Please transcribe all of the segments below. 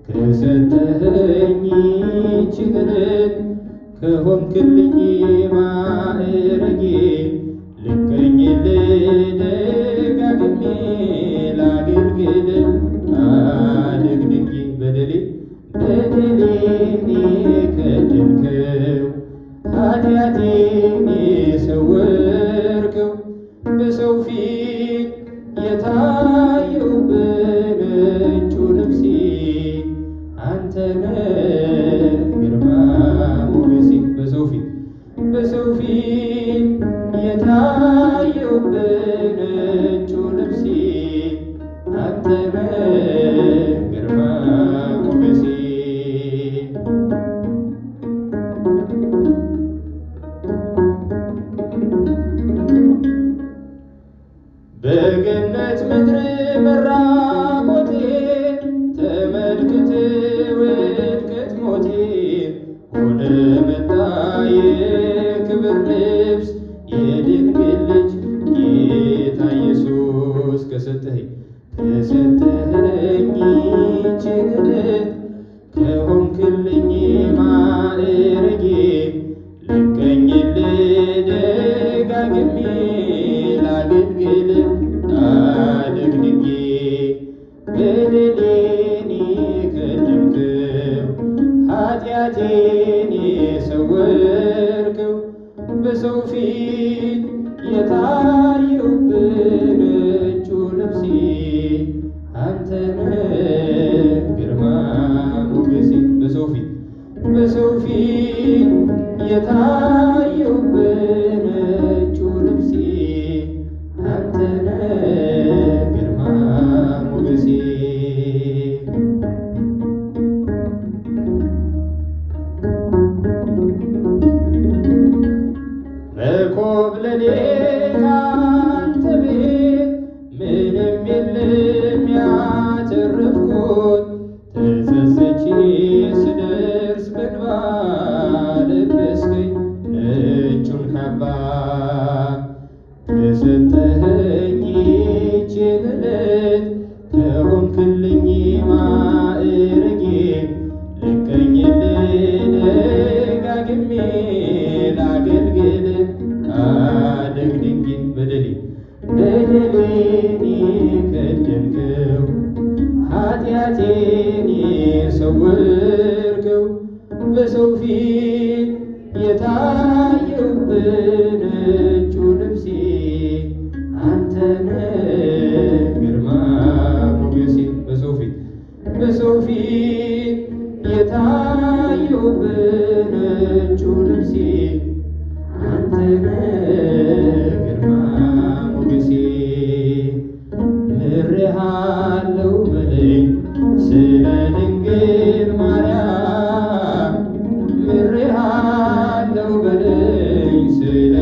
ከሰጠኸኝ ይህችን ዕለት ከሆንክልኝ ማዕረጌ ልቀኝልህ ደጋግሜ ላገልግል አድግድጌ በደሌን የከደንከው ኃጢአቴን የሰወርከው በሰው ፊት የታየው በነጩ ልብሴ አንተ ነህ ግርማ ሞገሴ። በሰው ፊት የታየው በነጩ ልብሴ አንተ ነህ ግርማ ሞገሴ። በገነት ምድር መራቆቴ ተመልክት ውድቀት ሞቴ ሆነ መጣ የክብር ልብስ የድንግል ልጅ ጌታ ኢየሱስ ከሰጠኸኝ ይህችን ዕለት ከሆንክልኝ ማዕረጌ ልቀኝልህ ደጋግሜ ላገልግል አድግድጌ በደሌን የከደንከው ኃጢአቴን የሰወርከው በሰው ፊት የታየው በነጩ ልብሴ አንተ ነህ ግርማ ሞገሴ። በሰው ፊት የታየው በነጩ ልብሴ አንተ ነህ ግርማ ሞገሴ። መኮብለሌ ካንተ ቤት ምንም የለም ያተረፍኩት ተጸጽቼ ስደርስ በእንባ ለበስከኝ ነጩን ካባ ከሰጠኸኝ ይህችን ዕለት ከሆንክልኝ ማዕረጌ ልቀኝልህ ደጋግሜ ላገልግል አድግድጌ በደሌን የከደንከው ኃጢአቴን የሰወርከው በሰው ፊት የታየው በነጩ ልብሴ አንተ ነህ ግርማ ሞገሴ። በሰው ፊት የታየው በነጩ ልብሴ አንተ ነህ ግርማ ሞገሴ። ምሬሃለው በለኝ ስለ ድንግል ማርያም ምሬሃለው በለኝ ስለ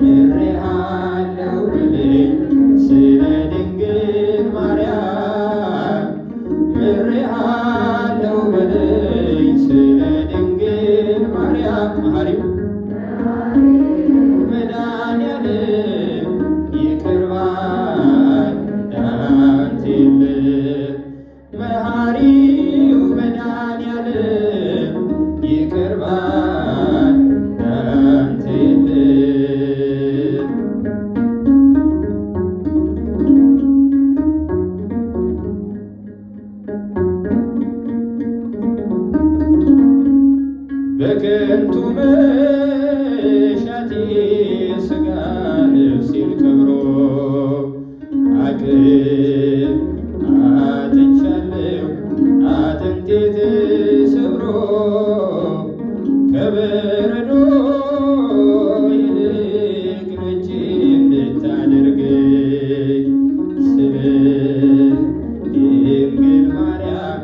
ምሬሃለው በለኝ ስለ ድንግል ማርያም ምሬሃለው በለኝ ስለ ድንግል ማርያም መሐሪው መድኃኒዓለም ይቅር ባይ እንዳንተ የለም መሐሪው መድኃኒዓለም ይቅር ባይ እንዳንተ የለም። በከንቱ መሻቴ ሥጋ ነፍሴን ከብሮ አቅም አጥቻለሁ አጥንቴ ተሰብሮ ከበረዶ ይልቅ ነጭ እንድታደርገኝ ስለ ድንግል ማርያም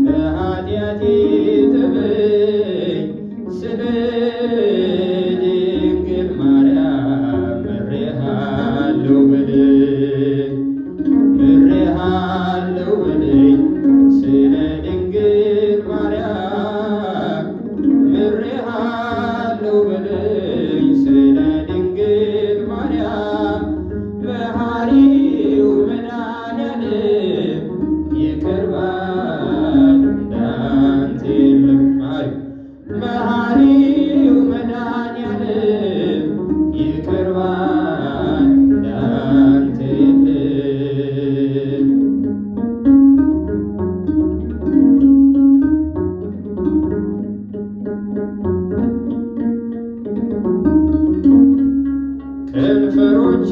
ከኃጢአቴ እጠበኝ ስለ ድንግል ማርያም ምሬሃለው በለኝ ምሬሃለው በለኝ ስለ ድንግል ማርያም ምሬሃለው በለኝ ስለ ድንግል ማርያም መሐሪው መድኃኒዓለም ይቅር ባይ እንዳንተ የለም መሐሪው መድኃኒዓለም ይቅር ባይ እንዳንተ የለም። ከንፈሮቼ